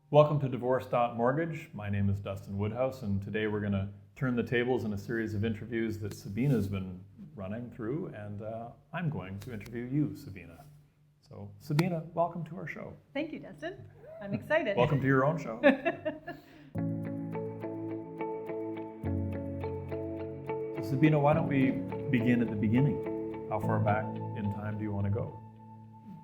Welcome to Divorce.Mortgage. My name is Dustin Woodhouse, and today we're going to turn the tables in a series of interviews that Sabeena's been running through, and I'm going to interview you, Sabeena. So, Sabeena, welcome to our show. Thank you, Dustin. I'm excited. Welcome to your own show. So, Sabeena, why don't we begin at the beginning? How far back in time do you want to go?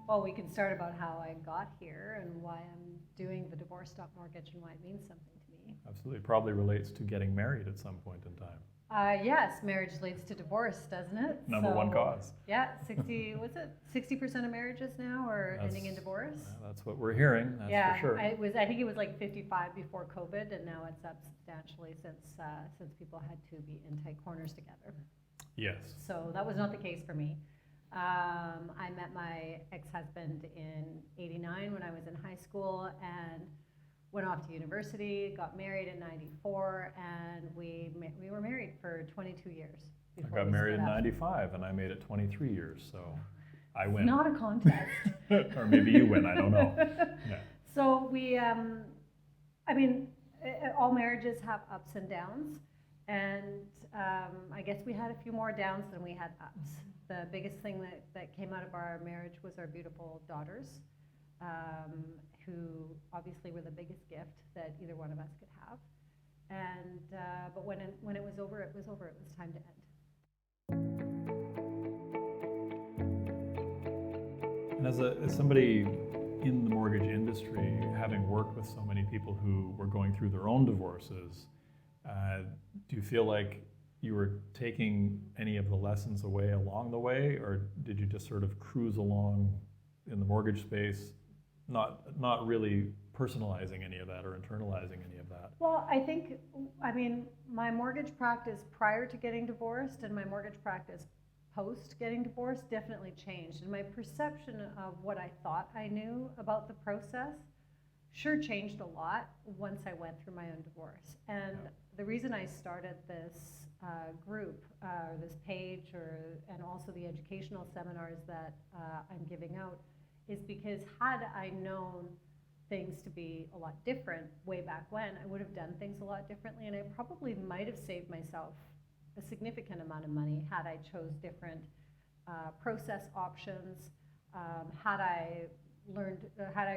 Well, we can start about how I got here and why I'm doing the Divorce.Mortgage and why it means something to me. Absolutely. Probably relates to getting married at some point in time. Yes, marriage leads to divorce, doesn't it? Number one cause. Yeah, 60% of marriages now are ending in divorce? That's what we're hearing, that's for sure. I think it was like 55 before COVID, and now it's up substantially since people had to be in tight corners together. Yes. So that was not the case for me. I met my ex-husband in '89 when I was in high school and went off to university, got married in '94, and we were married for 22 years. I got married in '95 and I made it 23 years, so I win. Not a contest. Or maybe you win, I don't know. Yeah. So we, all marriages have ups and downs, and I guess we had a few more downs than we had ups. The biggest thing that came out of our marriage was our beautiful daughters, who obviously were the biggest gift that either one of us could have. And but when it was over, it was over. It was time to end. And as somebody in the mortgage industry, having worked with so many people who were going through their own divorces, do you feel like you were taking any of the lessons away along the way, or did you just sort of cruise along in the mortgage space, not really personalizing any of that or internalizing any of that? Well, my mortgage practice prior to getting divorced and my mortgage practice post getting divorced definitely changed. And my perception of what I thought I knew about the process sure changed a lot once I went through my own divorce. And the reason I started this group, this page, and also the educational seminars that I'm giving out, is because had I known things to be a lot different way back when, I would have done things a lot differently, and I probably might have saved myself a significant amount of money had I chose different process options, had I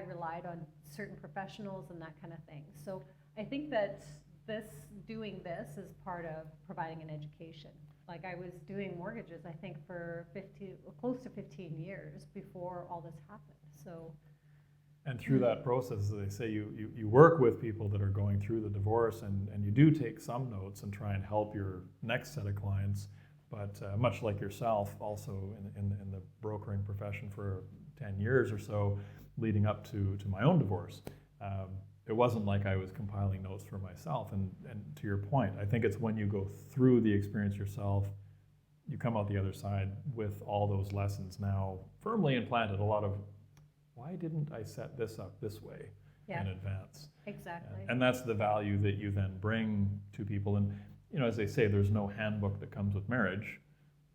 relied on certain professionals and that kind of thing. So I think that doing this is part of providing an education. Like, I was doing mortgages, I think, for close to 15 years before all this happened. So. And through that process, as they say, you work with people that are going through the divorce, and you do take some notes and try and help your next set of clients. But much like yourself, also in the brokering profession for 10 years or so, leading up to my own divorce, it wasn't like I was compiling notes for myself. And to your point, I think it's when you go through the experience yourself, you come out the other side with all those lessons now firmly implanted. A lot of, why didn't I set this up this way in advance? Exactly. And that's the value that you then bring to people. And as they say, there's no handbook that comes with marriage.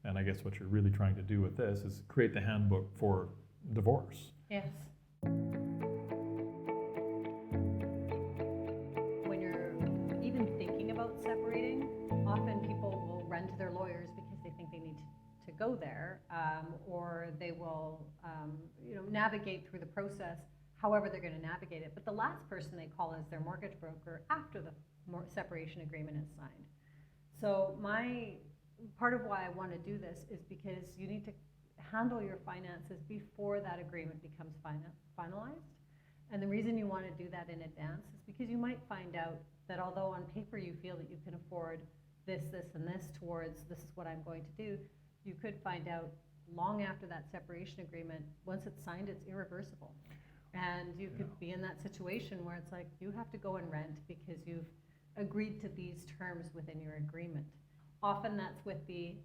And I guess what you're really trying to do with this is create the handbook for divorce. Yes. When you're even thinking about separating, often people will run to their lawyers because they think they need to go there, or they will navigate through the process however they're going to navigate it. But the last person they call is their mortgage broker after the separation agreement is signed. So part of why I want to do this is because you need to handle your finances before that agreement becomes finalized. And the reason you want to do that in advance is because you might find out that although on paper you feel that you can afford this, and this towards this is what I'm going to do, you could find out long after that separation agreement, once it's signed, it's irreversible. And you could be in that situation where it's like you have to go and rent because you've agreed to these terms within your agreement. Often that's with the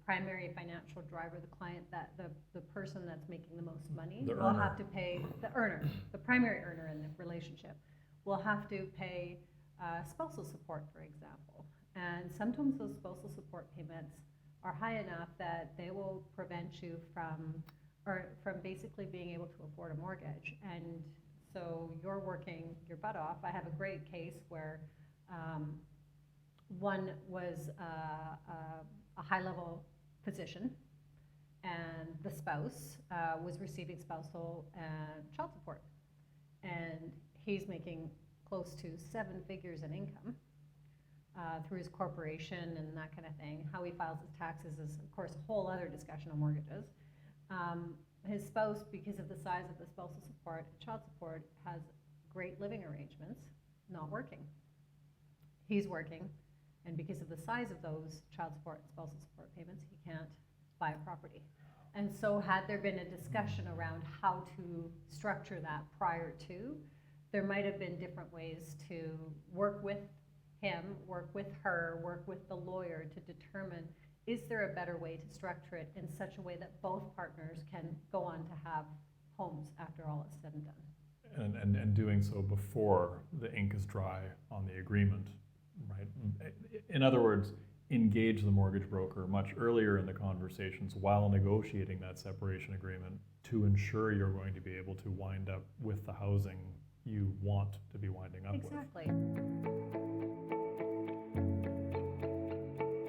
primary financial driver, the client, that the person that's making the most money will have to pay, the primary earner in the relationship will have to pay spousal support, for example. And sometimes those spousal support payments are high enough that they will prevent you from basically being able to afford a mortgage. And so you're working your butt off. I have a great case where one was a high-level position, and the spouse was receiving spousal child support, and he's making close to 7 figures in income through his corporation and that kind of thing. How he files his taxes is, of course, a whole other discussion on mortgages. His spouse, because of the size of the spousal support, child support, has great living arrangements, not working. He's working, and because of the size of those child support and spousal support payments, he can't buy a property. And so had there been a discussion around how to structure that prior to, there might have been different ways to work with him, work with her, work with the lawyer to determine, is there a better way to structure it in such a way that both partners can go on to have homes after all is said and done? And doing so before the ink is dry on the agreement, right? In other words, engage the mortgage broker much earlier in the conversations while negotiating that separation agreement to ensure you're going to be able to wind up with the housing you want to be winding up with. Exactly.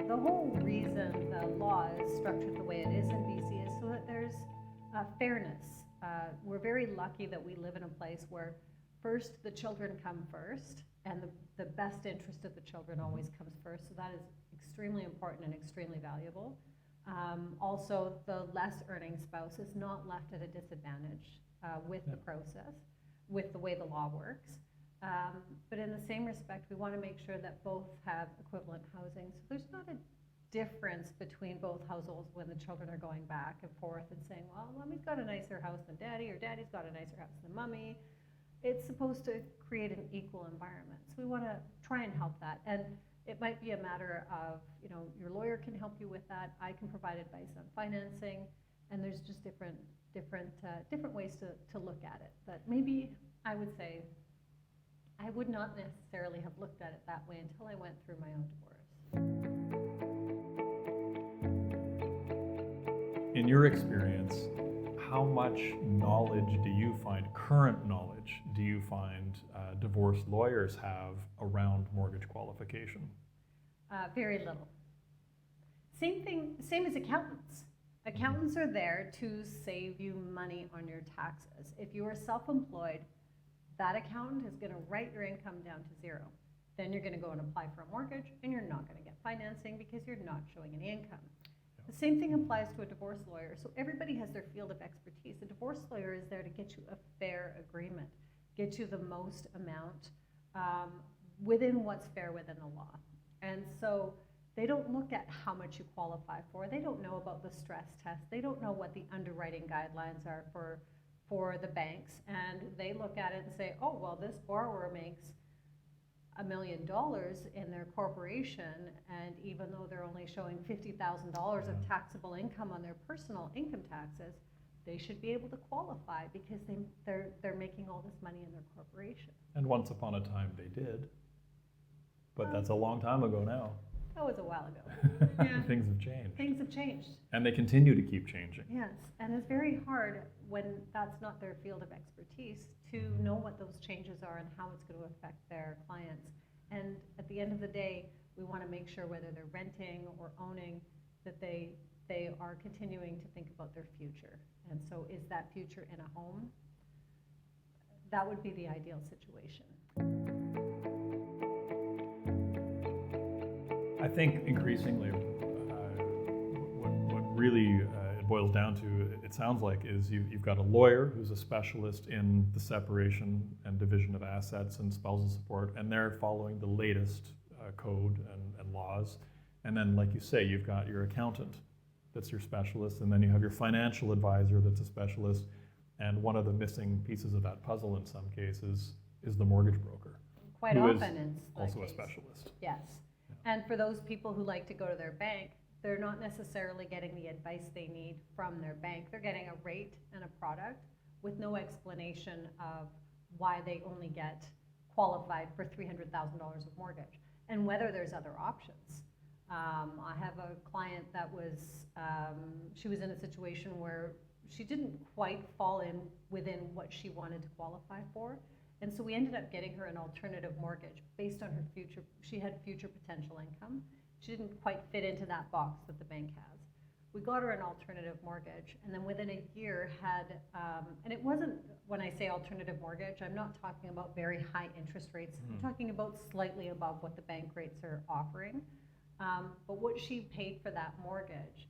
The whole reason the law is structured the way it is in BC is so that there's fairness. We're very lucky that we live in a place where first the children come first, and the best interest of the children always comes first, so that is extremely important and extremely valuable. Also, the less earning spouse is not left at a disadvantage with the process, with the way the law works. But in the same respect, we want to make sure that both have equivalent housing. So there's not a difference between both households when the children are going back and forth and saying, well, mommy's got a nicer house than daddy, or daddy's got a nicer house than mommy. It's supposed to create an equal environment. So we want to try and help that. And it might be a matter of, your lawyer can help you with that. I can provide advice on financing, and there's just different ways to look at it. But maybe I would say I would not necessarily have looked at it that way until I went through my own divorce. In your experience, how much knowledge do you find, current knowledge, do you find divorce lawyers have around mortgage qualification? Very little. Same as accountants. Accountants are there to save you money on your taxes. If you are self-employed, that accountant is going to write your income down to 0. Then you're going to go and apply for a mortgage, and you're not going to get financing because you're not showing any income. The same thing applies to a divorce lawyer. So everybody has their field of expertise. A divorce lawyer is there to get you a fair agreement, get you the most amount within what's fair within the law. And so they don't look at how much you qualify for. They don't know about the stress test. They don't know what the underwriting guidelines are for the banks. And they look at it and say, oh, well, this borrower makes $1 million in their corporation, and even though they're only showing $50,000 of taxable income on their personal income taxes, they should be able to qualify because they're making all this money in their corporation. And once upon a time they did, but that's a long time ago now. That was a while ago. Yeah. Things have changed. Things have changed. And they continue to keep changing. Yes, and it's very hard when that's not their field of expertise to know what those changes are and how it's going to affect their clients. And at the end of the day, we want to make sure whether they're renting or owning that they are continuing to think about their future. And so is that future in a home? That would be the ideal situation. I think increasingly what really it boils down to, it sounds like, is you've got a lawyer who's a specialist in the separation and division of assets and spousal support, and they're following the latest code and laws. And then, like you say, you've got your accountant that's your specialist, and then you have your financial advisor that's a specialist. And one of the missing pieces of that puzzle in some cases is the mortgage broker. Quite often it's also a specialist. Yes. And for those people who like to go to their bank, they're not necessarily getting the advice they need from their bank. They're getting a rate and a product with no explanation of why they only get qualified for $300,000 of mortgage and whether there's other options. I have a client that was, she was in a situation where she didn't quite fall in within what she wanted to qualify for. And so we ended up getting her an alternative mortgage based on her future. She had future potential income. She didn't quite fit into that box that the bank has. We got her an alternative mortgage, and then within a year had, and it wasn't, when I say alternative mortgage, I'm not talking about very high interest rates. I'm talking about slightly above what the bank rates are offering. But what she paid for that mortgage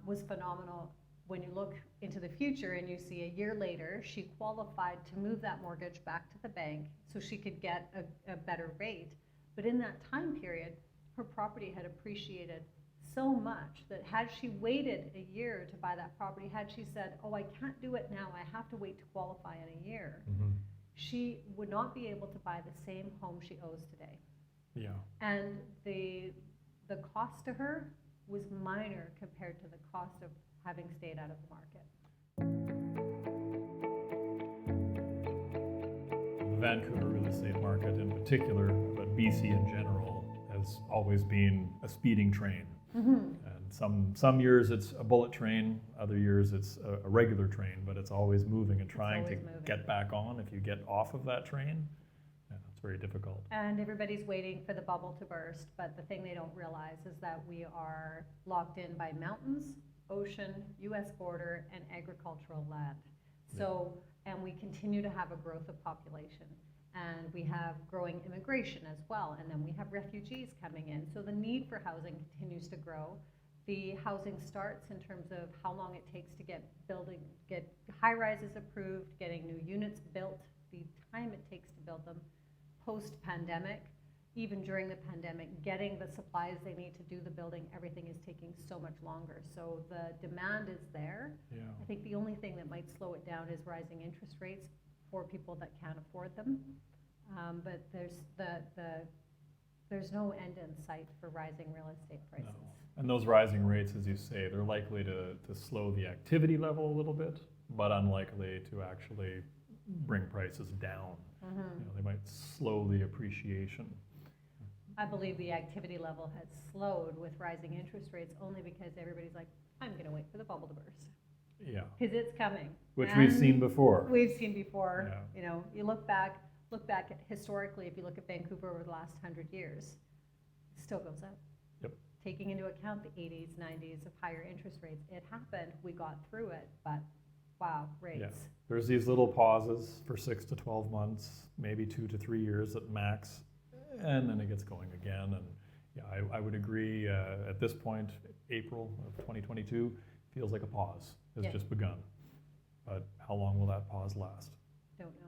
was phenomenal. When you look into the future and you see a year later, she qualified to move that mortgage back to the bank so she could get a better rate. But in that time period, her property had appreciated so much that had she waited a year to buy that property, had she said, oh, I can't do it now, I have to wait to qualify in a year, she would not be able to buy the same home she owes today. Yeah. And the cost to her was minor compared to the cost of having stayed out of the market. The Vancouver real estate market in particular, but BC in general, has always been a speeding train. And some years it's a bullet train, other years it's a regular train, but it's always moving and trying to get back on. If you get off of that train, it's very difficult. And everybody's waiting for the bubble to burst, but the thing they don't realize is that we are locked in by mountains, ocean, US border, and agricultural land. So, and we continue to have a growth of population. And we have growing immigration as well, and then we have refugees coming in. So the need for housing continues to grow. The housing starts in terms of how long it takes to get high rises approved, getting new units built, the time it takes to build them. Post-pandemic, even during the pandemic, getting the supplies they need to do the building, everything is taking so much longer. So the demand is there. Yeah. I think the only thing that might slow it down is rising interest rates for people that can't afford them. But there's no end in sight for rising real estate prices. No. And those rising rates, as you say, they're likely to slow the activity level a little bit, but unlikely to actually bring prices down. They might slow the appreciation. I believe the activity level has slowed with rising interest rates only because everybody's like, I'm going to wait for the bubble to burst. Yeah. Because it's coming. Which we've seen before. We've seen before. Yeah. You look back at historically, if you look at Vancouver over the last 100 years, it still goes up. Yep. Taking into account the 80s, 90s of higher interest rates, it happened, we got through it, but wow, rates. Yeah. There's these little pauses for 6 to 12 months, maybe 2 to 3 years at max, and then it gets going again. And yeah, I would agree, at this point, April of 2022 feels like a pause has just begun. But how long will that pause last? Don't know.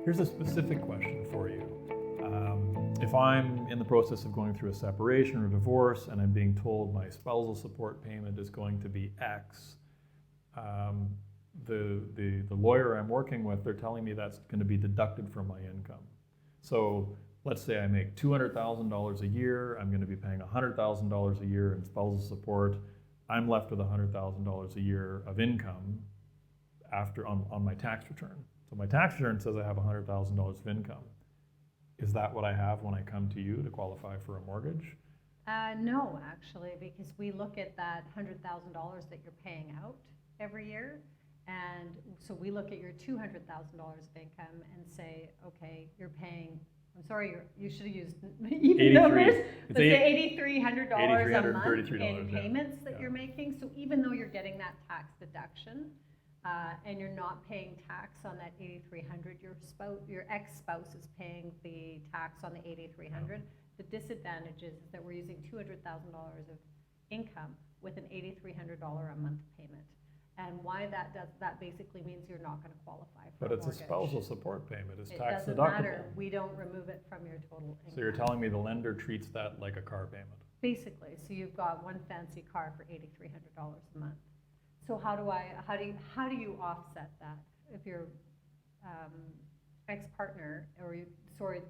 Here's a specific question for you. If I'm in the process of going through a separation or divorce and I'm being told my spousal support payment is going to be X, the lawyer I'm working with, they're telling me that's going to be deducted from my income. So let's say I make $200,000 a year, I'm going to be paying $100,000 a year in spousal support. I'm left with $100,000 a year of income after on my tax return. So my tax return says I have $100,000 of income. Is that what I have when I come to you to qualify for a mortgage? No, actually, because we look at that $100,000 that you're paying out every year. And so we look at your $200,000 of income and say, okay, you're paying, I'm sorry, you should have used even numbers. Let's say $8,300 a month in payments that you're making. So even though you're getting that tax deduction, and you're not paying tax on that $8,300, your ex-spouse is paying the tax on the $8,300. The disadvantage is that we're using $200,000 of income with an $8,300 a month payment. And why that basically means you're not going to qualify for But it's mortgage. A spousal support payment. It's tax deductible. It doesn't matter. We don't remove it from your total income. So you're telling me the lender treats that like a car payment? Basically. So you've got one fancy car for $8,300 a month. So how do you offset that? If your ex-partner or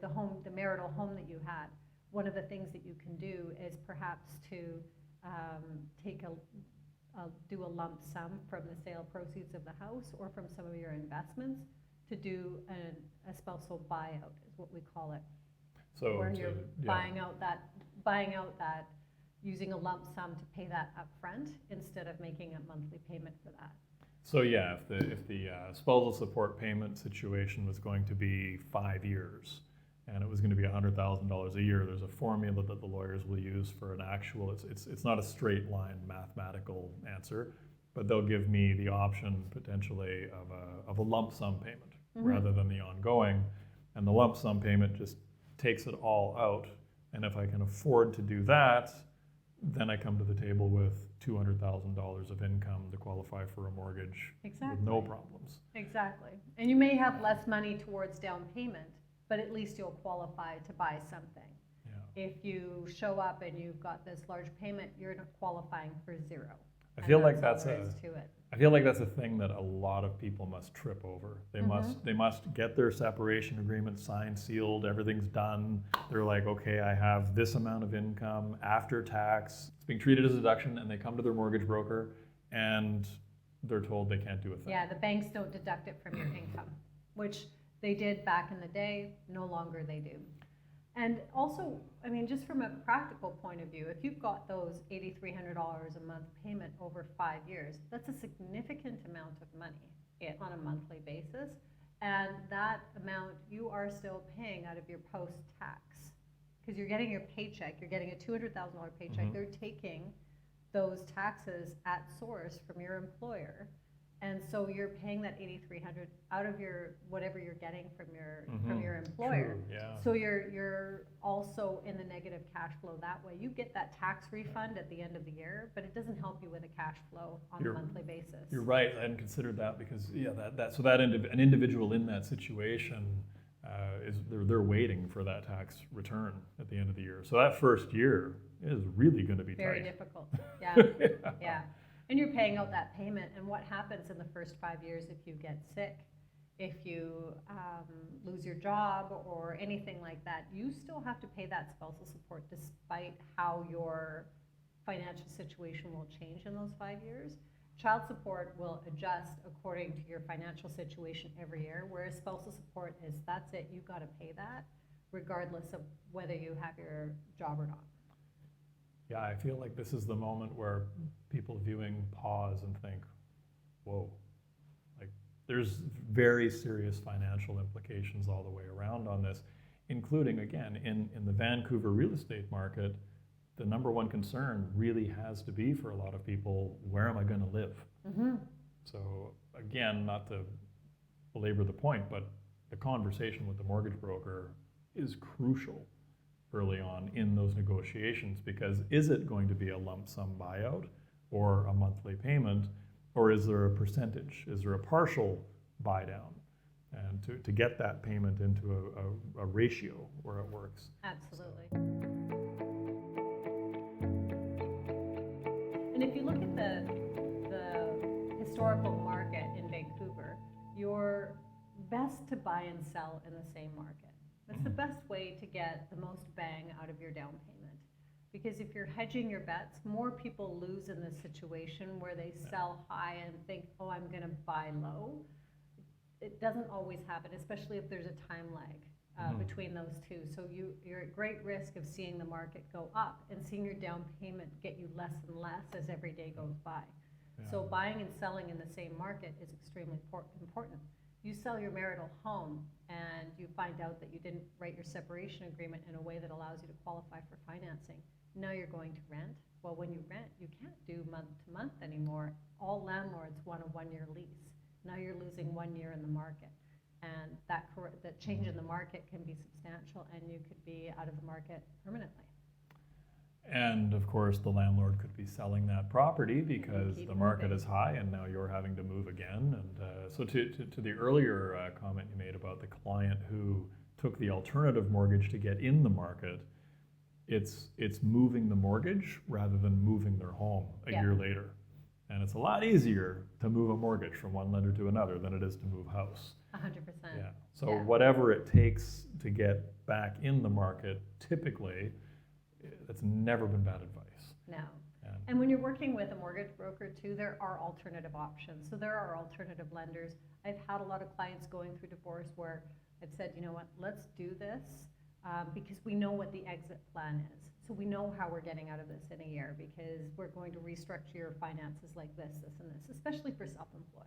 the marital home that you had, one of the things that you can do is perhaps to do a lump sum from the sale proceeds of the house or from some of your investments to do a spousal buyout is what we call it. So where you're buying out that using a lump sum to pay that upfront instead of making a monthly payment for that. So yeah, if the spousal support payment situation was going to be 5 years, and it was going to be $100,000 a year, there's a formula that the lawyers will use for an actual. It's not a straight line mathematical answer, but they'll give me the option potentially of a lump sum payment rather than the ongoing, and the lump sum payment just takes it all out. And if I can afford to do that, then I come to the table with $200,000 of income to qualify for a mortgage with no problems. Exactly. And you may have less money towards down payment, but at least you'll qualify to buy something. Yeah. If you show up and you've got this large payment, you're not qualifying for zero. I feel like that's a thing that a lot of people must trip over. They must get their separation agreement signed, sealed, everything's done. They're like, okay, I have this amount of income after tax. It's being treated as a deduction, and they come to their mortgage broker and they're told they can't do a thing. Yeah, the banks don't deduct it from your income, which they did back in the day, no longer they do. And also, I mean, just from a practical point of view, if you've got those $8,300 a month payment over 5 years, that's a significant amount of money on a monthly basis. And that amount you are still paying out of your post-tax. Because you're getting your paycheck, you're getting a $200,000 paycheck, they're taking those taxes at source from your employer. And so you're paying that $8,300 out of your whatever you're getting from your employer. True, yeah. So you're also in the negative cash flow that way. You get that tax refund at the end of the year, but it doesn't help you with a cash flow on a monthly basis. You're right. I hadn't considered that because an individual in that situation they're waiting for that tax return at the end of the year. So that first year is really going to be very tight. difficult. Yeah, yeah. And you're paying out that payment, and what happens in the first 5 years if you get sick, if you lose your job or anything like that, you still have to pay that spousal support despite how your financial situation will change in those 5 years. Child support will adjust according to your financial situation every year, whereas spousal support is, that's it, you've got to pay that regardless of whether you have your job or not. Yeah, I feel like this is the moment where people viewing pause and think, whoa, like there's very serious financial implications all the way around on this, including, again, in the Vancouver real estate market, the number one concern really has to be for a lot of people, where am I going to live? So again, not to belabor the point, but the conversation with the mortgage broker is crucial early on in those negotiations, because is it going to be a lump sum buyout or a monthly payment, or is there a percentage? Is there a partial buy down? And to get that payment into a ratio where it works. Absolutely. And if you look at the historical market in Vancouver, you're best to buy and sell in the same market. That's the best way to get the most bang out of your down payment. Because if you're hedging your bets, more people lose in this situation where they sell high and think, oh, I'm going to buy low. It doesn't always happen, especially if there's a time lag between those two. So you're at great risk of seeing the market go up and seeing your down payment get you less and less as every day goes by. Yeah. So buying and selling in the same market is extremely important. You sell your marital home and you find out that you didn't write your separation agreement in a way that allows you to qualify for financing. Now you're going to rent. Well, when you rent, you can't do month to month anymore. All landlords want a 1-year lease. Now you're losing 1 year in the market. And that change in the market can be substantial, and you could be out of the market permanently. And of course, the landlord could be selling that property because the market is high, and now you're having to move again. And so to the earlier comment you made about the client who took the alternative mortgage to get in the market, it's moving the mortgage rather than moving their home a year later. And it's a lot easier to move a mortgage from one lender to another than it is to move house. 100%. Yeah. So whatever it takes to get back in the market, typically, that's never been bad advice. No. And when you're working with a mortgage broker too, there are alternative options. So there are alternative lenders. I've had a lot of clients going through divorce where I've said, you know what, let's do this because we know what the exit plan is. So we know how we're getting out of this in a year because we're going to restructure your finances like this, and this, especially for self-employed.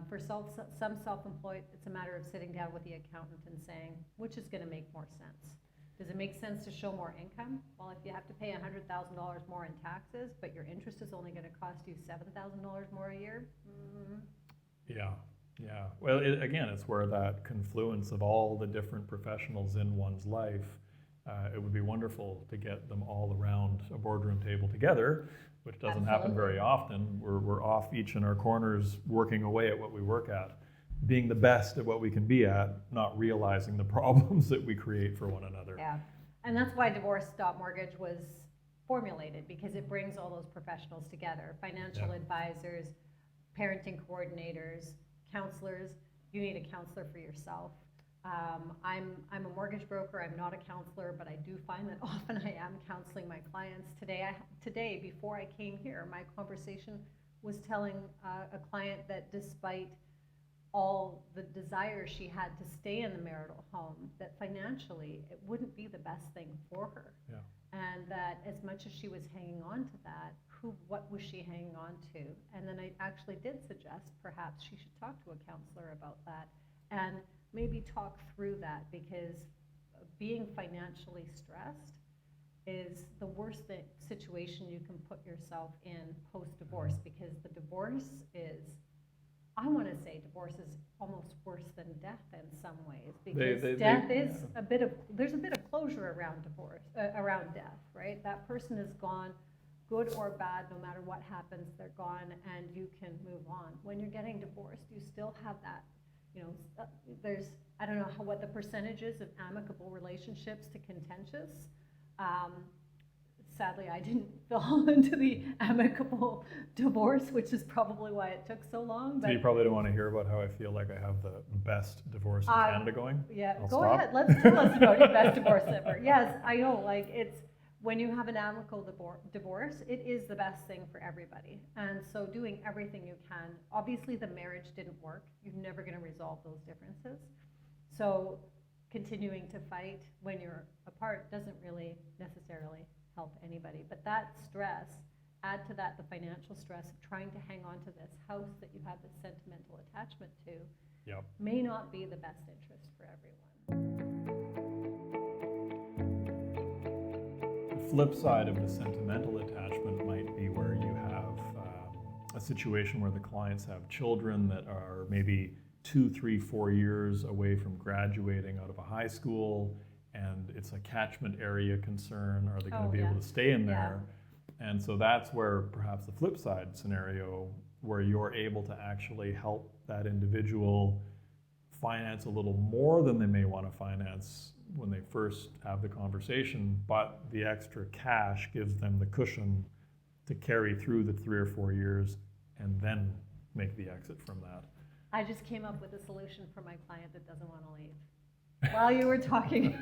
For some self-employed, it's a matter of sitting down with the accountant and saying, which is going to make more sense? Does it make sense to show more income? Well, if you have to pay $100,000 more in taxes, but your interest is only going to cost you $7,000 more a year? Yeah, yeah. Well, again, it's where that confluence of all the different professionals in one's life, it would be wonderful to get them all around a boardroom table together, which doesn't happen very often. We're off each in our corners working away at what we work at, being the best at what we can be at, not realizing the problems that we create for one another. Yeah, and that's why divorce.mortgage was formulated, because it brings all those professionals together, financial advisors, parenting coordinators, counselors. You need a counselor for yourself. I'm a mortgage broker. I'm not a counselor, but I do find that often I am counseling my clients. Today, before I came here, my conversation was telling a client that despite all the desire she had to stay in the marital home, that financially it wouldn't be the best thing for her. Yeah. And that as much as she was hanging on to that, what was she hanging on to? And then I actually did suggest perhaps she should talk to a counselor about that and maybe talk through that, because being financially stressed is the worst situation you can put yourself in post-divorce, because the divorce is, I want to say divorce is almost worse than death in some ways, because death is there's a bit of closure around divorce, around death, right? That person is gone, good or bad, no matter what happens, they're gone, and you can move on. When you're getting divorced, you still have that, there's, I don't know what the percentage is of amicable relationships to contentious. Sadly, I didn't fall into the amicable divorce, which is probably why it took so long. So you probably don't want to hear about how I feel like I have the best divorce in Canada going? Yeah, I'll go stop. ahead. Let's tell us about your best divorce ever. Yes, I know, it's, when you have an amicable divorce, it is the best thing for everybody. And so doing everything you can. Obviously, the marriage didn't work. You're never going to resolve those differences. So continuing to fight when you're apart doesn't really necessarily help anybody. But that stress, add to that the financial stress of trying to hang on to this house that you have this sentimental attachment to, may not be the best interest for everyone. The flip side of the sentimental attachment might be where you have a situation where the clients have children that are maybe 2, 3, 4 years away from graduating out of a high school, and it's a catchment area concern. Are they going to be able to stay in there? And so that's where perhaps the flip side scenario, where you're able to actually help that individual finance a little more than they may want to finance when they first have the conversation, but the extra cash gives them the cushion to carry through the 3 or 4 years and then make the exit from that. I just came up with a solution for my client that doesn't want to leave while you were talking.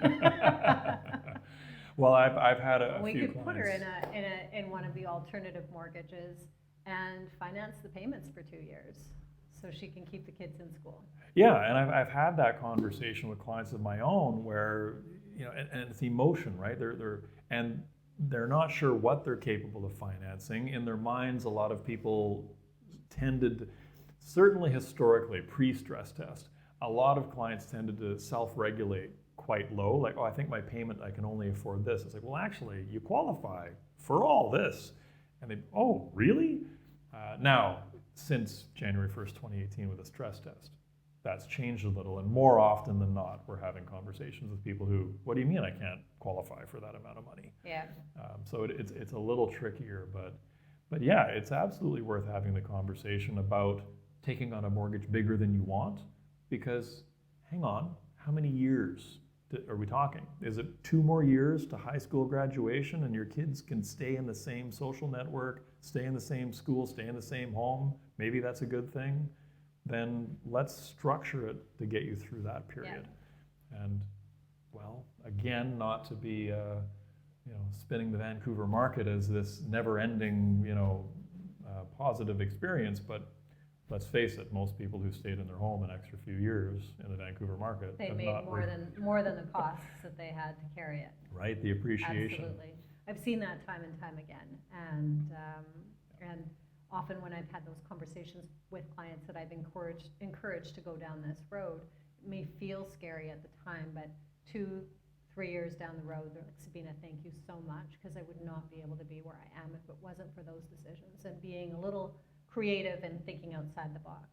Well, I've had a we few could clients. put her in one of the alternative mortgages and finance the payments for 2 years so she can keep the kids in school. Yeah, and I've had that conversation with clients of my own where, and it's emotion, right? They're not sure what they're capable of financing. In their minds, a lot of people tended, certainly historically, pre-stress test, a lot of clients tended to self-regulate quite low, like, I think my payment, I can only afford this. It's like, well, actually, you qualify for all this. And they, oh, really? Now, since January 1st, 2018 with a stress test, that's changed a little, and more often than not, we're having conversations with people who, what do you mean I can't qualify for that amount of money? Yeah. So it's a little trickier, but yeah, it's absolutely worth having the conversation about taking on a mortgage bigger than you want, because hang on, how many years are we talking? Is it 2 more years to high school graduation and your kids can stay in the same social network, stay in the same school, stay in the same home? Maybe that's a good thing. Then let's structure it to get you through that period. Yeah. And well, again, not to be spinning the Vancouver market as this never-ending positive experience, but let's face it, most people who stayed in their home an extra few years in the Vancouver market They have made not more than the costs that they had to carry it. right, the appreciation. Absolutely. I've seen that time and time again. And often when I've had those conversations with clients that I've encouraged to go down this road, it may feel scary at the time, but 2-3 years down the road, they're like, Sabeena, thank you so much, because I would not be able to be where I am if it wasn't for those decisions and being a little creative and thinking outside the box.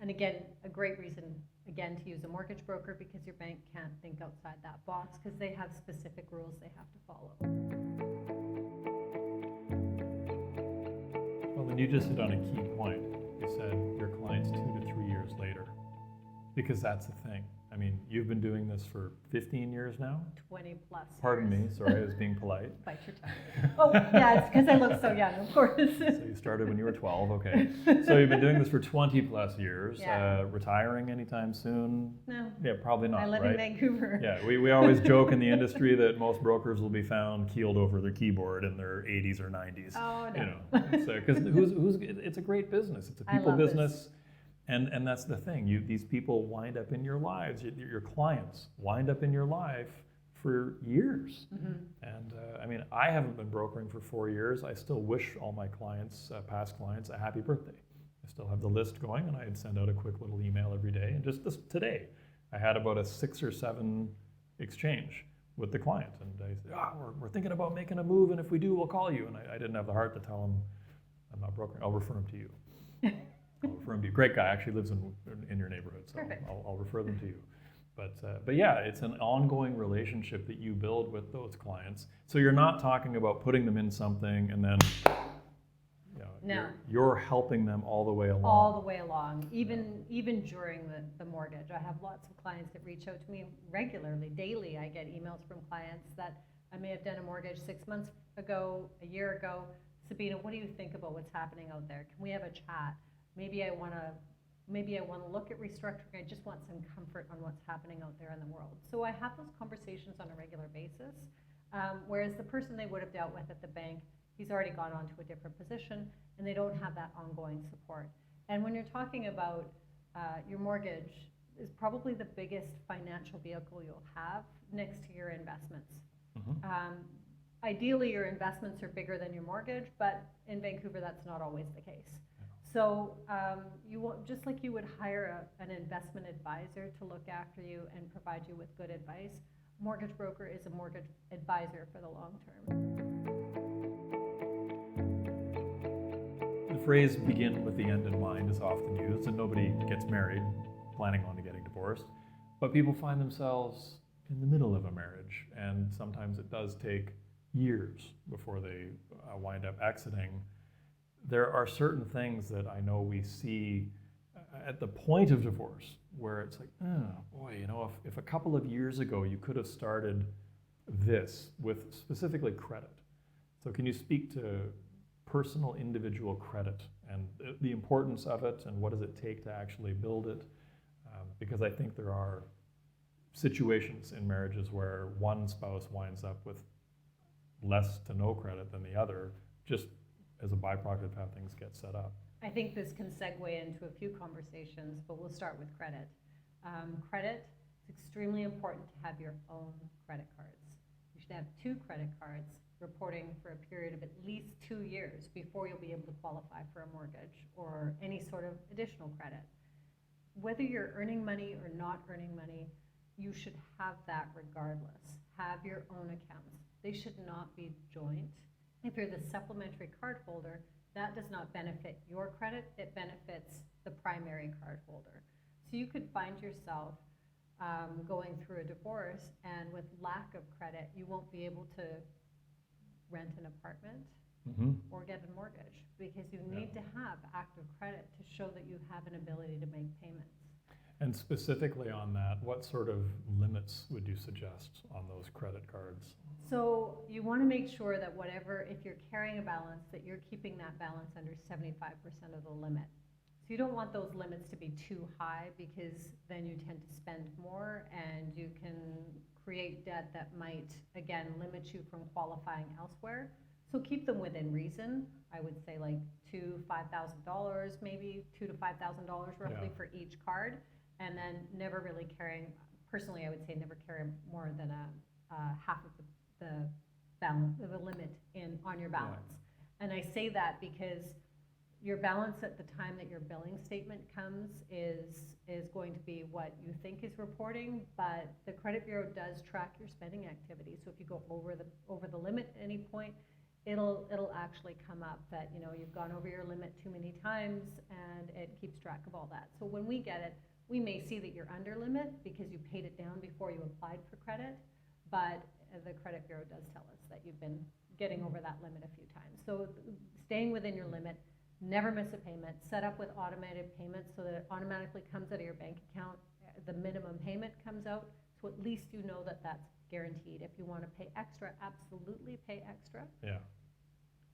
And again, a great reason, again, to use a mortgage broker, because your bank can't think outside that box because they have specific rules they have to follow. Well, then you just hit on a key point. You said your clients 2 to 3 years later, because that's the thing. I mean, you've been doing this for 15 years now? 20 plus Pardon years. me, sorry, I was being polite. Bite your tongue. Oh, yeah, it's because I look so young, of course. So you started when you were 12, okay. So you've been doing this for 20 plus years. Yeah. Retiring anytime soon? No. Yeah, probably not, I live right? in Vancouver. Yeah, we always joke in the industry that most brokers will be found keeled over their keyboard in their 80s or 90s. Oh, no. You know, because it's a great business. It's a I people love this. business. And that's the thing. These people wind up in your lives. Your clients wind up in your life for years. Mm-hmm. And I mean, I haven't been brokering for 4 years. I still wish all my clients, past clients, a happy birthday. I still have the list going, and I'd send out a quick little email every day. And just today, I had about a 6 or 7 exchange with the client. And I said, we're thinking about making a move, and if we do, we'll call you. And I didn't have the heart to tell him, I'm not brokering. I'll refer him to you. I'll refer him to you. Great guy, actually lives in your neighborhood, so I'll refer them to you. But yeah, it's an ongoing relationship that you build with those clients. So you're not talking about putting them in something and then No. you're helping them all the way along. All the way along, even during the mortgage. I have lots of clients that reach out to me regularly, daily. I get emails from clients that I may have done a mortgage 6 months ago, a year ago. Sabeena, what do you think about what's happening out there? Can we have a chat? Maybe I want to look at restructuring. I just want some comfort on what's happening out there in the world. So I have those conversations on a regular basis, whereas the person they would have dealt with at the bank, he's already gone on to a different position, and they don't have that ongoing support. And when you're talking about your mortgage is probably the biggest financial vehicle you'll have next to your investments. Mm-hmm. Ideally, your investments are bigger than your mortgage, but in Vancouver, that's not always the case. So you want, just like you would hire an investment advisor to look after you and provide you with good advice, mortgage broker is a mortgage advisor for the long term. The phrase begin with the end in mind is often used, and nobody gets married planning on getting divorced, but people find themselves in the middle of a marriage, and sometimes it does take years before they wind up exiting. There are certain things that I know we see at the point of divorce where it's like, oh boy, if a couple of years ago you could have started this with specifically credit. So can you speak to personal individual credit and the importance of it, and what does it take to actually build it? Because I think there are situations in marriages where one spouse winds up with less to no credit than the other, just as a byproduct of how things get set up. I think this can segue into a few conversations, but we'll start with credit. Credit, it's extremely important to have your own credit cards. You should have 2 credit cards reporting for a period of at least 2 years before you'll be able to qualify for a mortgage or any sort of additional credit. Whether you're earning money or not earning money, you should have that regardless. Have your own accounts. They should not be joint. If you're the supplementary card holder, that does not benefit your credit, it benefits the primary card holder. So you could find yourself going through a divorce, and with lack of credit, you won't be able to rent an apartment or get a mortgage, because you need to have active credit to show that you have an ability to make payments. And specifically on that, what sort of limits would you suggest on those credit cards? So you want to make sure that if you're carrying a balance, that you're keeping that balance under 75% of the limit. So you don't want those limits to be too high, because then you tend to spend more and you can create debt that might, again, limit you from qualifying elsewhere. So keep them within reason. I would say like $5,000, maybe $2,000 to $5,000 roughly Yeah. for each card, and then never really carrying. Personally, I would say never carry more than half of the balance of a limit on your balance. And I say that because your balance at the time that your billing statement comes is going to be what you think is reporting, but the credit bureau does track your spending activity. So if you go over the limit at any point, it'll actually come up that you've gone over your limit too many times, and it keeps track of all that. So when we get it, we may see that you're under limit because you paid it down before you applied for credit, but the credit bureau does tell us that you've been getting over that limit a few times. So staying within your limit, never miss a payment, set up with automated payments so that it automatically comes out of your bank account, the minimum payment comes out, so at least you know that that's guaranteed. If you want to pay extra, absolutely pay extra. Yeah.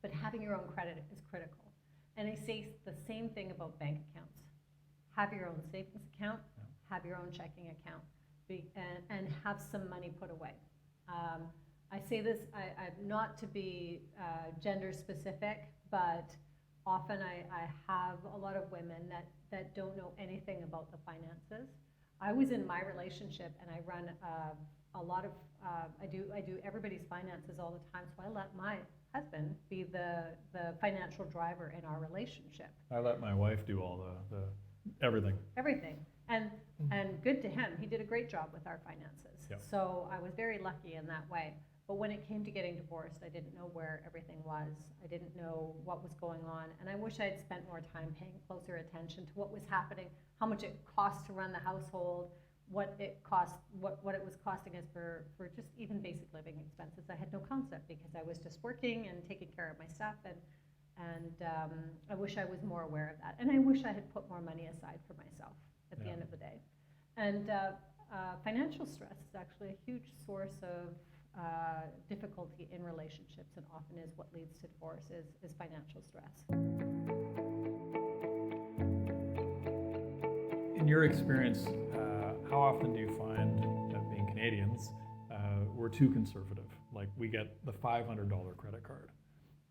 But having your own credit is critical. And I say the same thing about bank accounts. Have your own savings account, have your own checking account, and have some money put away. I say this, I'm not to be gender specific, but often I have a lot of women that don't know anything about the finances. I was in my relationship, and I run a lot of, I do everybody's finances all the time, so I let my husband be the financial driver in our relationship. I let my wife do all the everything. Everything. And good to him. He did a great job with our finances. Yep. So I was very lucky in that way. But when it came to getting divorced, I didn't know where everything was. I didn't know what was going on. And I wish I had spent more time paying closer attention to what was happening, how much it cost to run the household, what it cost, what it was costing us for just even basic living expenses. I had no concept because I was just working and taking care of my stuff, and I wish I was more aware of that. And I wish I had put more money aside for myself at the end of the day. And financial stress is actually a huge source of difficulty in relationships, and often is what leads to divorce is financial stress. In your experience, how often do you find that being Canadians, we're too conservative? Like, we get the $500 credit card,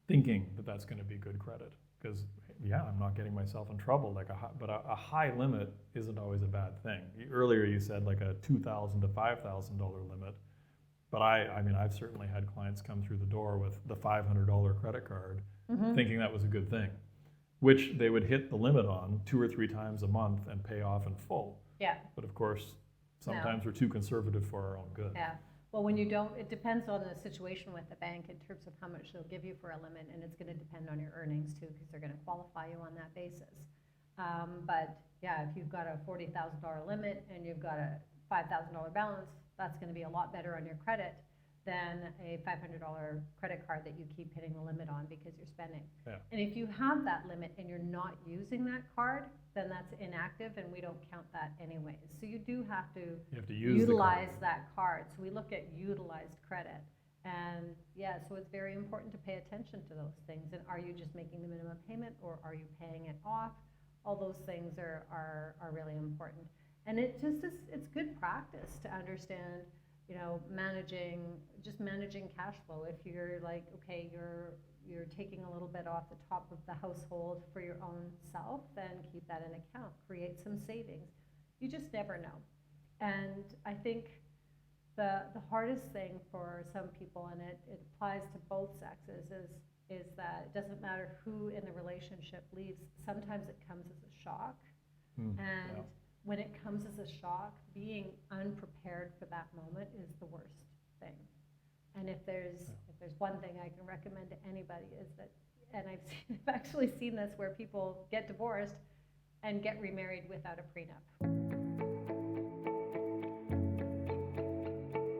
thinking that that's going to be good credit, because I'm not getting myself in trouble. But a high limit isn't always a bad thing. Earlier you said like a $2,000 to $5,000 limit, but I've certainly had clients come through the door with the $500 credit card, thinking that was a good thing, which they would hit the limit on 2 or 3 times a month and pay off in full. Yeah. But of course, sometimes we're too conservative for our own good. Yeah. Well, when you don't, it depends on the situation with the bank in terms of how much they'll give you for a limit, and it's going to depend on your earnings too, because they're going to qualify you on that basis. But yeah, if you've got a $40,000 limit and you've got a $5,000 balance, that's going to be a lot better on your credit than a $500 credit card that you keep hitting the limit on because you're spending. Yeah. And if you have that limit and you're not using that card, then that's inactive, and we don't count that anyways. So you do have to, utilize that card. So we look at utilized credit. And yeah, so it's very important to pay attention to those things. And are you just making the minimum payment, or are you paying it off? All those things are really important. And it just is, it's good practice to understand, managing cash flow. If you're like, okay, you're taking a little bit off the top of the household for your own self, then keep that in account, create some savings. You just never know. And I think the hardest thing for some people, and it applies to both sexes, is that it doesn't matter who in the relationship leaves, sometimes it comes as a shock. When it comes as a shock, being unprepared for that moment is the worst thing. And if there's one thing I can recommend to anybody, is that, and I've actually seen this where people get divorced and get remarried without a prenup.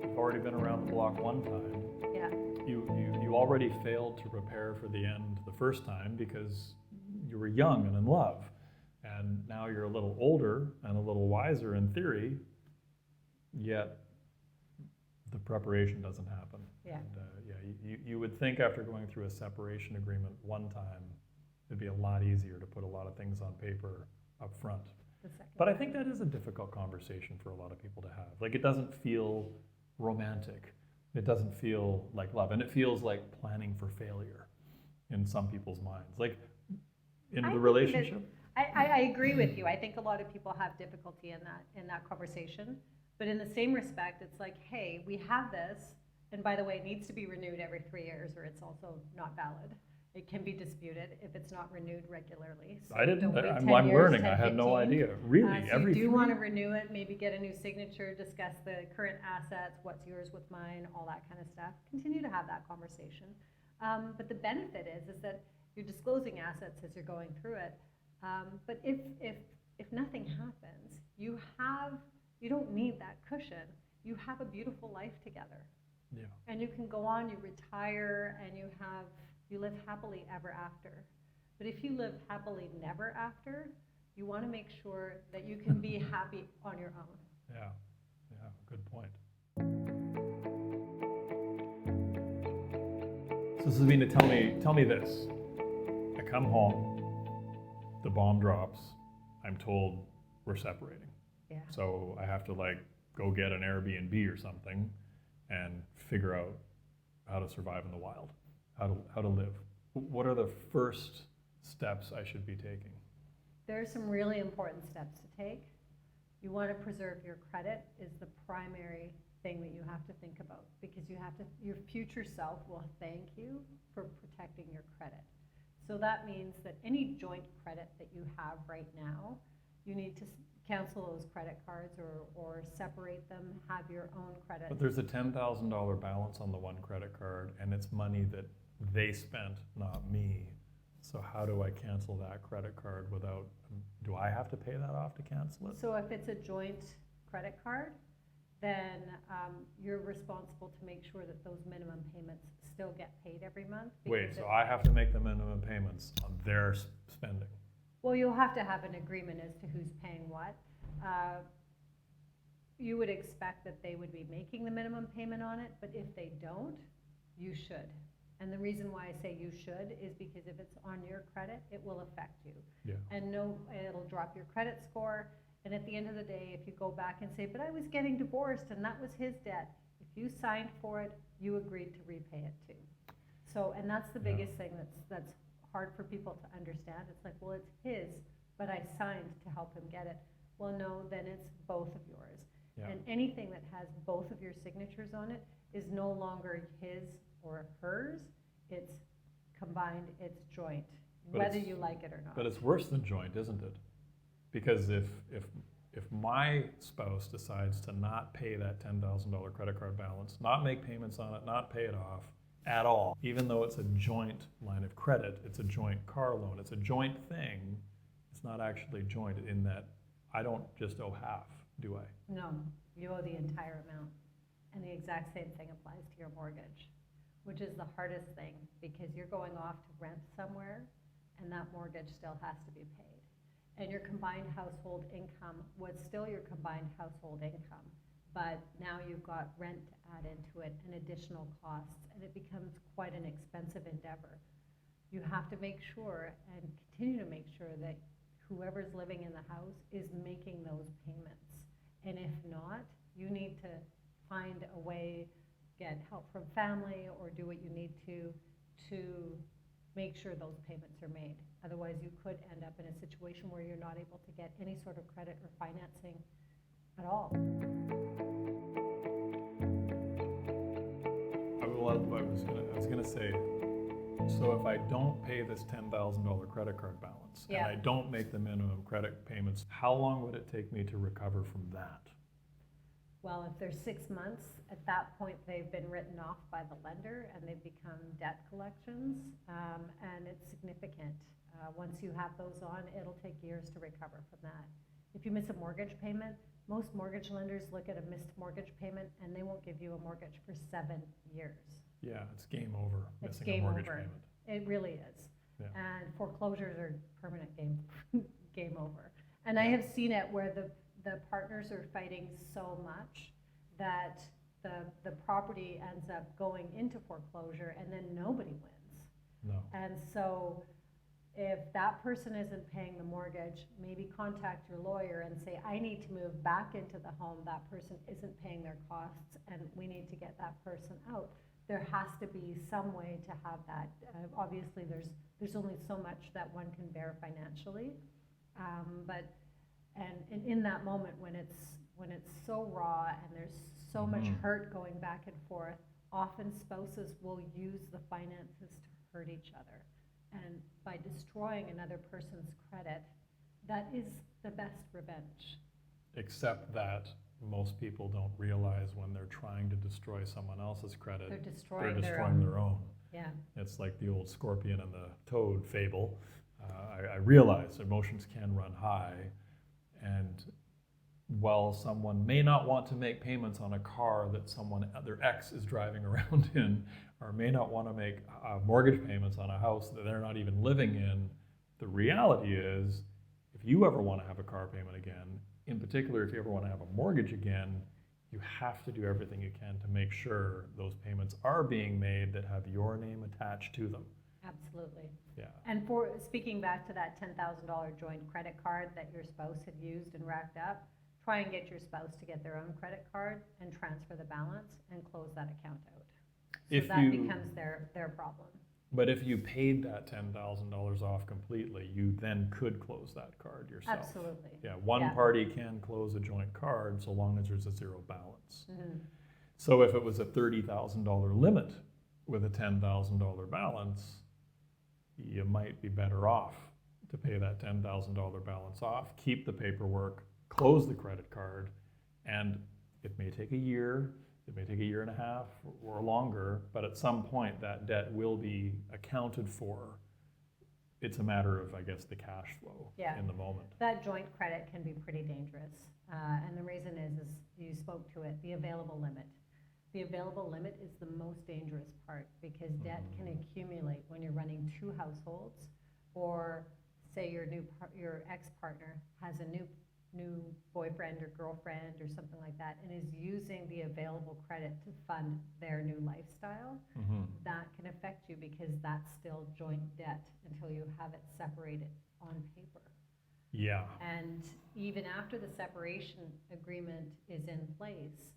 You've already been around the block one time. Yeah. You already failed to prepare for the end the first time because you were young and in love. And now you're a little older and a little wiser in theory, yet the preparation doesn't happen. Yeah. And you would think after going through a separation agreement one time, it'd be a lot easier to put a lot of things on paper up front. But I think that is a difficult conversation for a lot of people to have. Like, it doesn't feel romantic. It doesn't feel like love, and it feels like planning for failure in some people's minds. Like in I the think relationship. I agree with you. I think a lot of people have difficulty in that conversation. But in the same respect, it's like, hey, we have this, and by the way, it needs to be renewed every 3 years, or it's also not valid. It can be disputed if it's not renewed regularly. So I didn't. don't wait I'm 10 years, learning. 10, I had no 15. idea. Really, So every you do 3 want to renew it, maybe get a new signature, discuss the current assets, what's yours with mine, all that kind of stuff. Continue to have that conversation. But the benefit is that you're disclosing assets as you're going through it. But if nothing happens, you don't need that cushion. You have a beautiful life together. Yeah. And you can go on, you retire, and you live happily ever after. But if you live happily never after, you want to make sure that you can be happy on your own. Yeah. Yeah. Good point. So Sabeena, tell me this. I come home, the bomb drops, I'm told we're separating. Yeah. So I have to like go get an Airbnb or something and figure out how to survive in the wild, how to live. What are the first steps I should be taking? There are some really important steps to take. You want to preserve your credit is the primary thing that you have to think about, because your future self will thank you for protecting your credit. So that means that any joint credit that you have right now, you need to cancel those credit cards or separate them, have your own credit. But there's a $10,000 balance on the one credit card, and it's money that they spent, not me. So how do I cancel that credit card without, do I have to pay that off to cancel it? So if it's a joint credit card, then you're responsible to make sure that those minimum payments still get paid every month. Wait, so I have to make the minimum payments on their spending? Well, you'll have to have an agreement as to who's paying what. You would expect that they would be making the minimum payment on it, but if they don't, you should. And the reason why I say you should is because if it's on your credit, it will affect you. Yeah. And it'll drop your credit score. And at the end of the day, if you go back and say, but I was getting divorced and that was his debt, if you signed for it, you agreed to repay it too. So, and that's the biggest thing that's hard for people to understand. It's like, well, it's his, but I signed to help him get it. Well, no, then it's both of yours. Yeah. And anything that has both of your signatures on it is no longer his or hers. It's combined, it's joint, But whether it's- you like it or not. But it's worse than joint, isn't it? Because if my spouse decides to not pay that $10,000 credit card balance, not make payments on it, not pay it off at all, even though it's a joint line of credit, it's a joint car loan, it's a joint thing, it's not actually joint in that I don't just owe half, do I? No, you owe the entire amount. And the exact same thing applies to your mortgage, which is the hardest thing, because you're going off to rent somewhere and that mortgage still has to be paid. And your combined household income was still your combined household income, but now you've got rent to add into it and additional costs, and it becomes quite an expensive endeavor. You have to make sure and continue to make sure that whoever's living in the house is making those payments. And if not, you need to find a way, get help from family, or do what you need to make sure those payments are made. Otherwise, you could end up in a situation where you're not able to get any sort of credit or financing at all. I was gonna say, so if I don't pay this $10,000 credit card balance, Yeah. and I don't make the minimum credit payments, how long would it take me to recover from that? Well, if there's 6 months, at that point they've been written off by the lender and they've become debt collections, and it's significant. Once you have those on, it'll take years to recover from that. If you miss a mortgage payment, most mortgage lenders look at a missed mortgage payment and they won't give you a mortgage for 7 years. Yeah, it's game over, It's missing game a mortgage over. payment. It really is. Yeah. And foreclosures are permanent game over. And I have seen it where the partners are fighting so much that the property ends up going into foreclosure and then nobody wins. No. And so if that person isn't paying the mortgage, maybe contact your lawyer and say, I need to move back into the home, that person isn't paying their costs, and we need to get that person out. There has to be some way to have that. Obviously, there's only so much that one can bear financially, but in that moment when it's so raw and there's so much hurt going back and forth, often spouses will use the finances to hurt each other. And by destroying another person's credit, that is the best revenge. Except that most people don't realize when they're trying to destroy someone else's credit, They're destroying their own. Yeah. It's like the old scorpion and the toad fable. I realize emotions can run high, and while someone may not want to make payments on a car that their ex is driving around in, or may not want to make mortgage payments on a house that they're not even living in, the reality is, if you ever want to have a car payment again, in particular if you ever want to have a mortgage again, you have to do everything you can to make sure those payments are being made that have your name attached to them. Absolutely. Yeah. And for speaking back to that $10,000 joint credit card that your spouse had used and racked up, try and get your spouse to get their own credit card and transfer the balance and close that account out. So that becomes their problem. But if you paid that $10,000 off completely, you then could close that card yourself. Absolutely. Yeah, one party can close a joint card so long as there's a zero balance. Mm-hmm. So if it was a $30,000 limit with a $10,000 balance, you might be better off to pay that $10,000 balance off, keep the paperwork, close the credit card, and it may take a year, it may take a year and a half or longer, but at some point that debt will be accounted for. It's a matter of, I guess, the cash flow in the moment. That joint credit can be pretty dangerous. And the reason is you spoke to it, the available limit. The available limit is the most dangerous part because debt can accumulate when you're running two households, or say your ex-partner has a new boyfriend or girlfriend or something like that and is using the available credit to fund their new lifestyle. That can affect you because that's still joint debt until you have it separated on paper. Yeah. And even after the separation agreement is in place,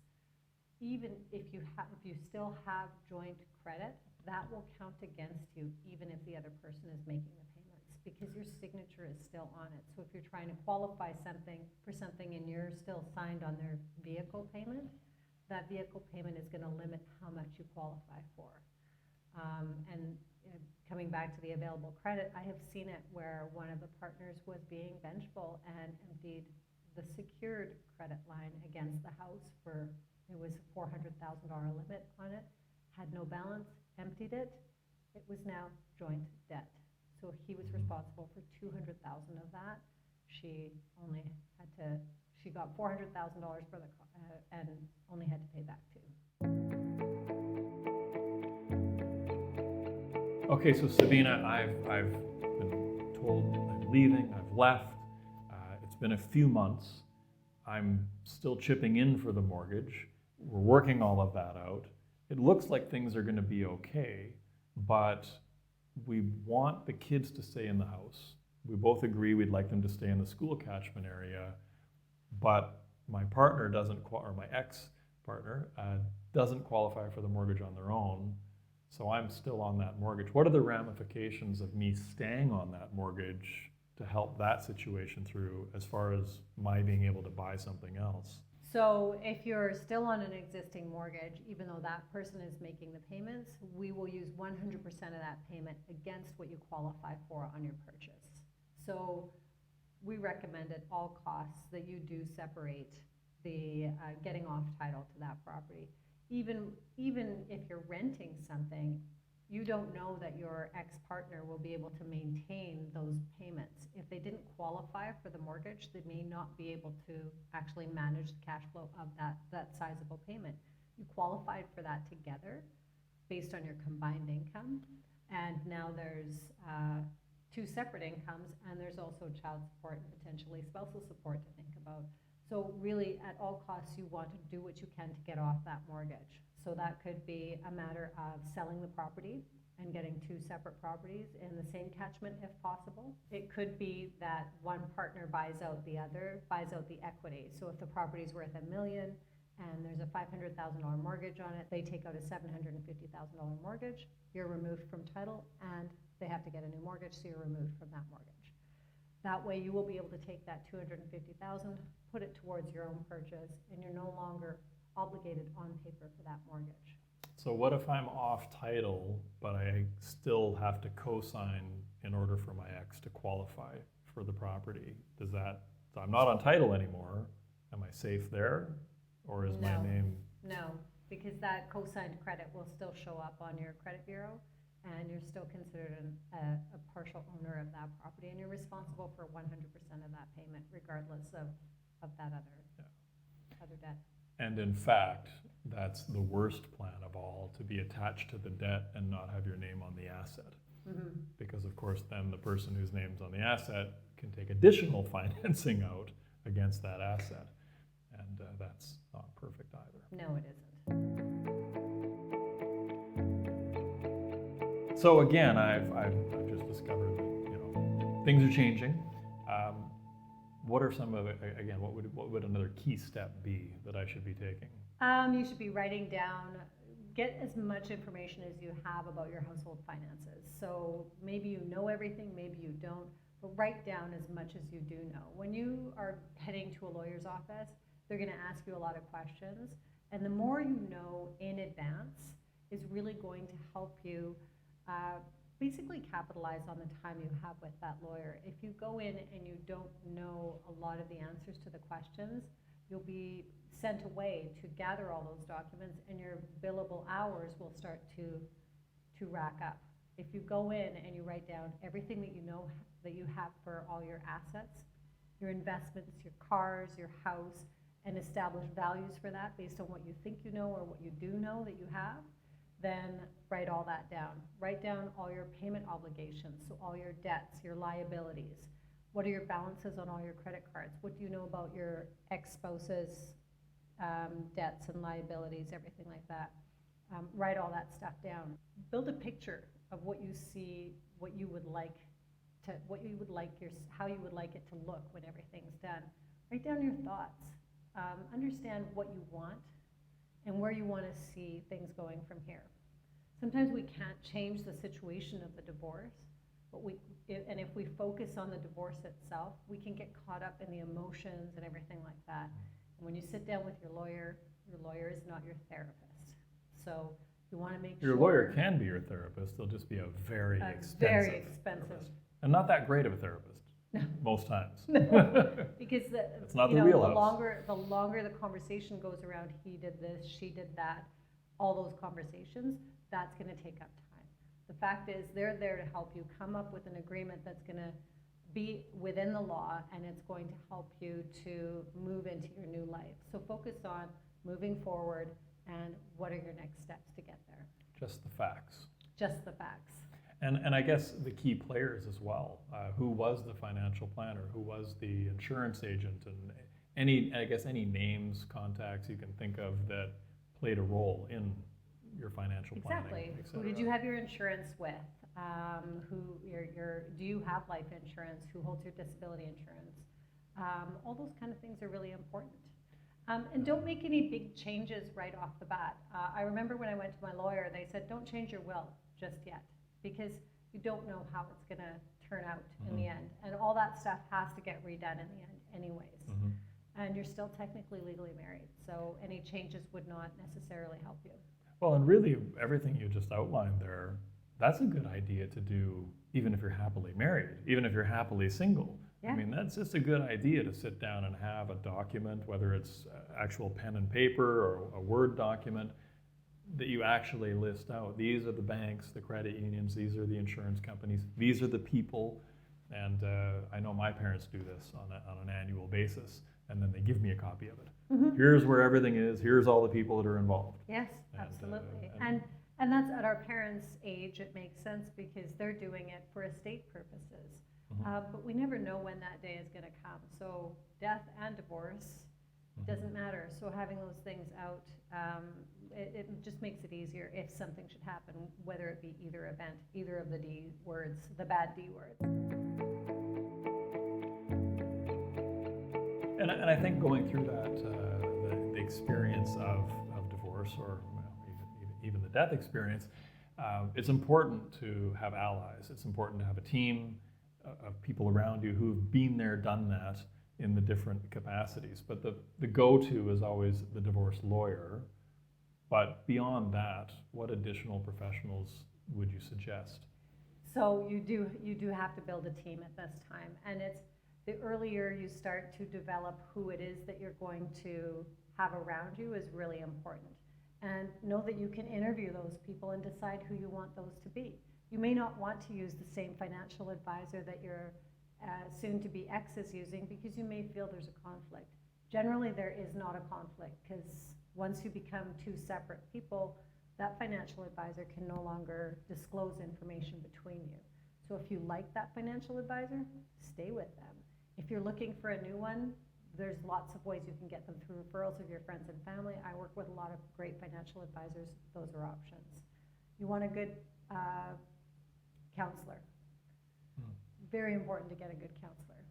even if you still have joint credit, that will count against you even if the other person is making the payments, because your signature is still on it. So if you're trying to qualify for something and you're still signed on their vehicle payment, that vehicle payment is going to limit how much you qualify for. And coming back to the available credit, I have seen it where one of the partners was being vengeful and emptied the secured credit line against the house it was a $400,000 limit on it, had no balance, emptied it. It was now joint debt. So he was responsible for $200,000 of that. She got $400,000 for and only had to pay back $2. Okay, so Sabeena, I've been told I'm leaving, I've left. It's been a few months. I'm still chipping in for the mortgage. We're working all of that out. It looks like things are going to be okay, but we want the kids to stay in the house. We both agree we'd like them to stay in the school catchment area, but my partner my ex-partner doesn't qualify for the mortgage on their own, so I'm still on that mortgage. What are the ramifications of me staying on that mortgage to help that situation through as far as my being able to buy something else? So if you're still on an existing mortgage, even though that person is making the payments, we will use 100% of that payment against what you qualify for on your purchase. So we recommend at all costs that you do separate the getting off title to that property. Even if you're renting something, you don't know that your ex-partner will be able to maintain those payments. If they didn't qualify for the mortgage, they may not be able to actually manage the cash flow of that sizable payment. You qualified for that together based on your combined income, and now there's two separate incomes, and there's also child support and potentially spousal support to think about. So really, at all costs, you want to do what you can to get off that mortgage. So that could be a matter of selling the property and getting two separate properties in the same catchment if possible. It could be that one partner buys out the other, buys out the equity. So if the property's worth $1 million and there's a $500,000 mortgage on it, they take out a $750,000 mortgage, you're removed from title, and they have to get a new mortgage, so you're removed from that mortgage. That way you will be able to take that $250,000, put it towards your own purchase, and you're no longer obligated on paper for that mortgage. So what if I'm off title, but I still have to co-sign in order for my ex to qualify for the property? Does that, so I'm not on title anymore, am I safe there? Or is my name? No, because that co-signed credit will still show up on your credit bureau, and you're still considered a partial owner of that property, and you're responsible for 100% of that payment, regardless of that other debt. And in fact, that's the worst plan of all, to be attached to the debt and not have your name on the asset. Mm-hmm. Because of course then the person whose name's on the asset can take additional financing out against that asset. And that's not perfect either. No, it isn't. So again, I've just discovered that things are changing. What are some of it, again, what would another key step be that I should be taking? You should be writing down, get as much information as you have about your household finances. So maybe you know everything, maybe you don't, but write down as much as you do know. When you are heading to a lawyer's office, they're going to ask you a lot of questions, and the more you know in advance is really going to help you basically capitalize on the time you have with that lawyer. If you go in and you don't know a lot of the answers to the questions, you'll be sent away to gather all those documents, and your billable hours will start to rack up. If you go in and you write down everything that you know that you have for all your assets, your investments, your cars, your house, and establish values for that based on what you think you know or what you do know that you have, then write all that down. Write down all your payment obligations, so all your debts, your liabilities. What are your balances on all your credit cards? What do you know about your ex-spouse's debts and liabilities, everything like that? Write all that stuff down. Build a picture of what you see, what you would like to, how you would like it to look when everything's done. Write down your thoughts. Understand what you want and where you want to see things going from here. Sometimes we can't change the situation of the divorce, but if we focus on the divorce itself, we can get caught up in the emotions and everything like that. And when you sit down with your lawyer is not your therapist. So you want to make sure. Your lawyer can be your therapist, they'll just be a very expensive therapist. And not that great of a therapist. No. Most times. Because it's not the wheelhouse. The longer the conversation goes around, he did this, she did that, all those conversations, that's going to take up time. The fact is, they're there to help you come up with an agreement that's going to be within the law, and it's going to help you to move into your new life. So focus on moving forward, and what are your next steps to get there? Just the facts. Just the facts. And I guess the key players as well. Who was the financial planner? Who was the insurance agent? And any names, contacts you can think of that played a role in your financial planning. Exactly. Who did you have your insurance with? Do you have life insurance? Who holds your disability insurance? All those kind of things are really important. And don't make any big changes right off the bat. I remember when I went to my lawyer, they said, don't change your will just yet, because you don't know how it's going to turn out in the end. And all that stuff has to get redone in the end anyways. And you're still technically legally married, so any changes would not necessarily help you. Well, and really everything you just outlined there, that's a good idea to do even if you're happily married, even if you're happily single. Yeah. I mean, that's just a good idea to sit down and have a document, whether it's actual pen and paper or a Word document, that you actually list out. These are the banks, the credit unions, these are the insurance companies, these are the people. And I know my parents do this on an annual basis, and then they give me a copy of it. Here's where everything is, here's all the people that are involved. Yes, absolutely. And that's at our parents' age, it makes sense because they're doing it for estate purposes. But we never know when that day is going to come. So death and divorce Doesn't matter. So having those things out, it just makes it easier if something should happen, whether it be either event, either of the D words, the bad D words. And I think going through that, the experience of divorce, or even the death experience, it's important to have allies. It's important to have a team of people around you who've been there, done that in the different capacities. But the go-to is always the divorce lawyer. But beyond that, what additional professionals would you suggest? So you do have to build a team at this time, and it's the earlier you start to develop who it is that you're going to have around you is really important. And know that you can interview those people and decide who you want those to be. You may not want to use the same financial advisor that your soon-to-be ex is using, because you may feel there's a conflict. Generally, there is not a conflict, because once you become two separate people, that financial advisor can no longer disclose information between you. So if you like that financial advisor, stay with them. If you're looking for a new one, there's lots of ways you can get them through referrals of your friends and family. I work with a lot of great financial advisors. Those are options. You want a good counselor. Very important to get a good counselor.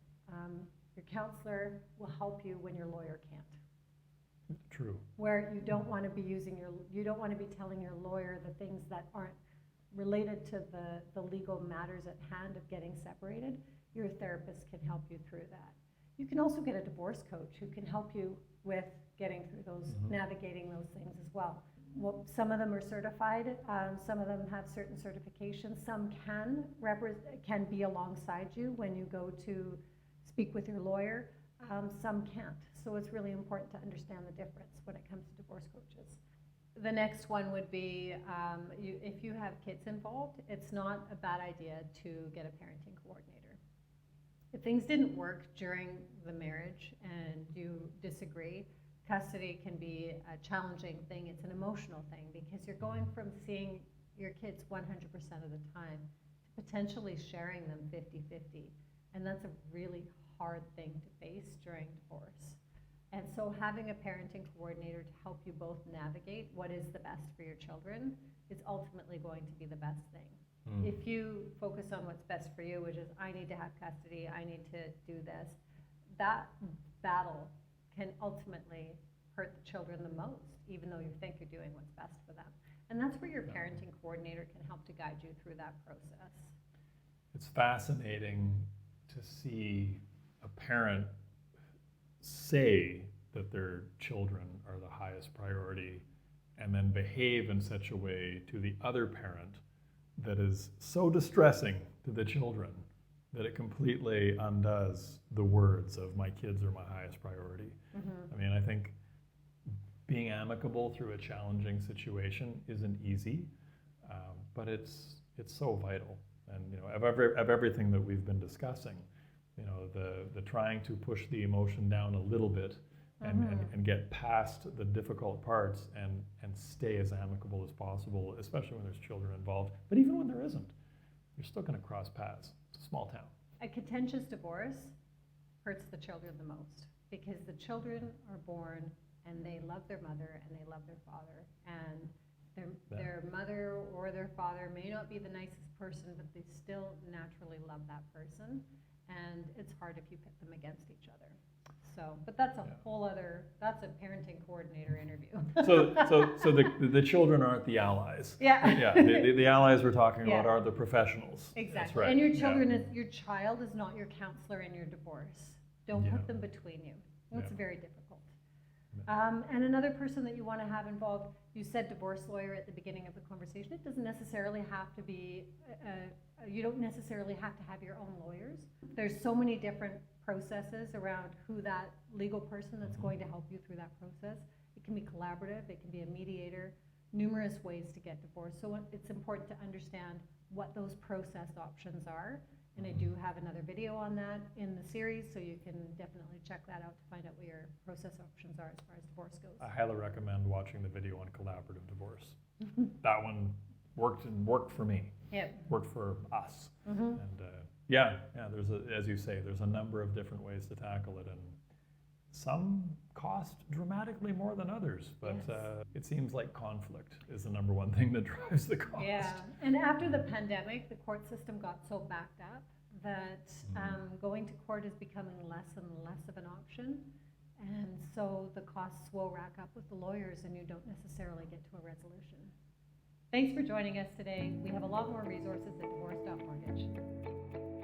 Your counselor will help you when your lawyer can't. True. Where you don't want to be you don't want to be telling your lawyer the things that aren't related to the legal matters at hand of getting separated. Your therapist can help you through that. You can also get a divorce coach who can help you with getting through those, navigating those things as well. Some of them are certified, some of them have certain certifications, some can be alongside you when you go to speak with your lawyer, some can't. So it's really important to understand the difference when it comes to divorce coaches. The next one would be, if you have kids involved, it's not a bad idea to get a parenting coordinator. If things didn't work during the marriage and you disagree, custody can be a challenging thing. It's an emotional thing, because you're going from seeing your kids 100% of the time to potentially sharing them 50-50. And that's a really hard thing to face during divorce. And so having a parenting coordinator to help you both navigate what is the best for your children is ultimately going to be the best thing. If you focus on what's best for you, which is I need to have custody, I need to do this, that battle can ultimately hurt the children the most, even though you think you're doing what's best for them. And that's where your parenting coordinator can help to guide you through that process. It's fascinating to see a parent say that their children are the highest priority and then behave in such a way to the other parent that is so distressing to the children that it completely undoes the words of my kids are my highest priority. I mean, I think being amicable through a challenging situation isn't easy, but it's so vital. And of everything that we've been discussing, the trying to push the emotion down a little bit and get past the difficult parts and stay as amicable as possible, especially when there's children involved. But even when there isn't, you're still going to cross paths. It's a small town. A contentious divorce hurts the children the most, because the children are born and they love their mother and they love their father, and their mother or their father may not be the nicest person, but they still naturally love that person, and it's hard if you pit them against each other. So, but that's a whole other, that's a parenting coordinator interview. So the children aren't the allies. Yeah. The allies we're talking about are the professionals. Exactly. That's right. And your your child is not your counselor in your divorce. Don't put them between you. It's very difficult. And another person that you want to have involved, you said divorce lawyer at the beginning of the conversation. It doesn't necessarily have to be, you don't necessarily have to have your own lawyers. There's so many different processes around who that legal person that's going to help you through that process. It can be collaborative, it can be a mediator, numerous ways to get divorced. So it's important to understand what those process options are. And I do have another video on that in the series, so you can definitely check that out to find out what your process options are as far as divorce goes. I highly recommend watching the video on collaborative divorce. That one worked for me. Yep. Worked for us. And there's as you say, there's a number of different ways to tackle it, and some cost dramatically more than others, but Yes. it seems like conflict is the number one thing that drives the cost. Yeah, and after the pandemic, the court system got so backed up that going to court is becoming less and less of an option. And so the costs will rack up with the lawyers and you don't necessarily get to a resolution. Thanks for joining us today. We have a lot more resources at divorce.mortgage.